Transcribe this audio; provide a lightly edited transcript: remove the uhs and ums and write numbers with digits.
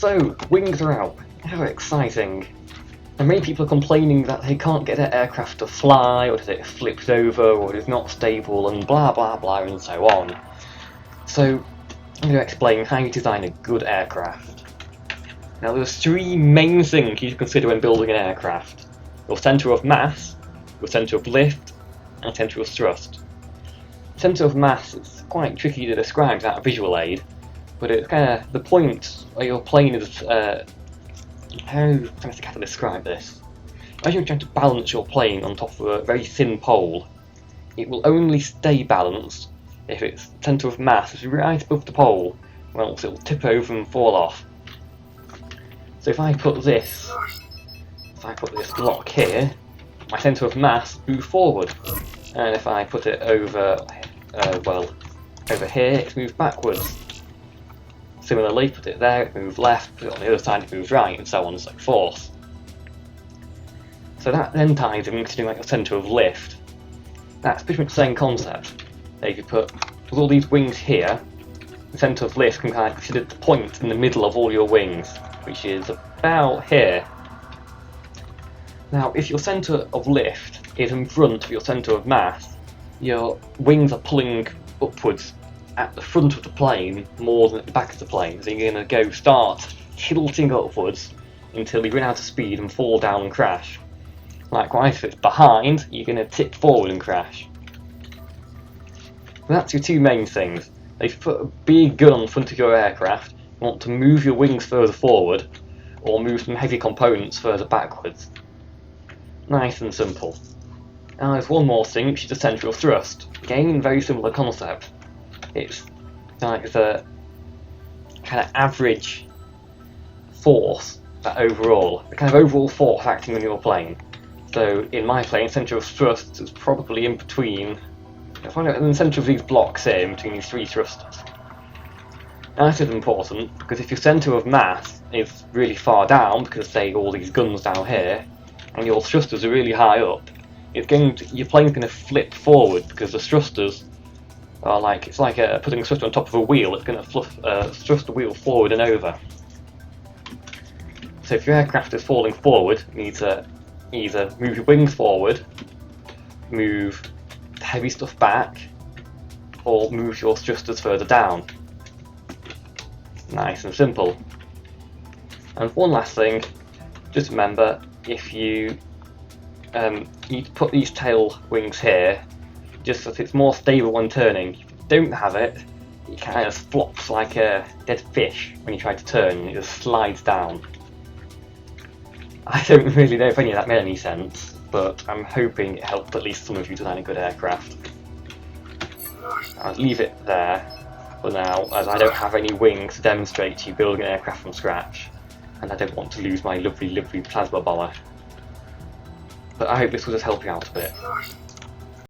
So, wings are out. How exciting. And many people are complaining that they can't get their aircraft to fly, or that it flips over, or it is not stable, and blah blah blah, and so on. So, I'm going to explain how you design a good aircraft. Now, there's three main things you should consider when building an aircraft. Your centre of mass, your centre of lift, and centre of thrust. Centre of mass is quite tricky to describe without a visual aid, but it's kind of the point where your plane is. How to describe this? Imagine you're trying to balance your plane on top of a very thin pole. It will only stay balanced if its centre of mass is right above the pole, or else it will tip over and fall off. So if I put this block here, my centre of mass moves forward, and if I put it over, over here, it moves backwards. Similarly, put it there, it moves left, put it on the other side, it moves right, and so on and so forth. So that then ties into doing like a centre of lift. That's pretty much the same concept. If you put with all these wings here, the centre of lift can kind of consider the point in the middle of all your wings, which is about here. Now, if your centre of lift is in front of your centre of mass, your wings are pulling upwards at the front of the plane more than at the back of the plane. So you're going to start tilting upwards until you run out of speed and fall down and crash. Likewise, if it's behind, you're going to tip forward and crash. And that's your two main things. If you put a big gun on the front of your aircraft, you want to move your wings further forward, or move some heavy components further backwards. Nice and simple. Now there's one more thing, which is the centre of thrust. Again, very similar concept. It's like the kind of average force, the kind of overall force acting on your plane. So in my plane, centre of thrust is probably in between, in the centre of these blocks here, in between these three thrusters. Now this is important, because if your centre of mass is really far down, because say all these guns down here, and your thrusters are really high up, your plane's going to flip forward, because the thrusters are like, it's like putting a thruster on top of a wheel. It's going to thrust the wheel forward and over. So if your aircraft is falling forward, you need to either move your wings forward, move the heavy stuff back, or move your thrusters further down. Nice and simple. And one last thing, just remember, if you need to put these tail wings here, just so that it's more stable when turning. If you don't have it, it kind of flops like a dead fish when you try to turn, and it just slides down. I don't really know if any of that made any sense, but I'm hoping it helped at least some of you design a good aircraft. I'll leave it there for now, as I don't have any wings to demonstrate to you building an aircraft from scratch, and I don't want to lose my lovely plasma bomber. But I hope this will just help you out a bit.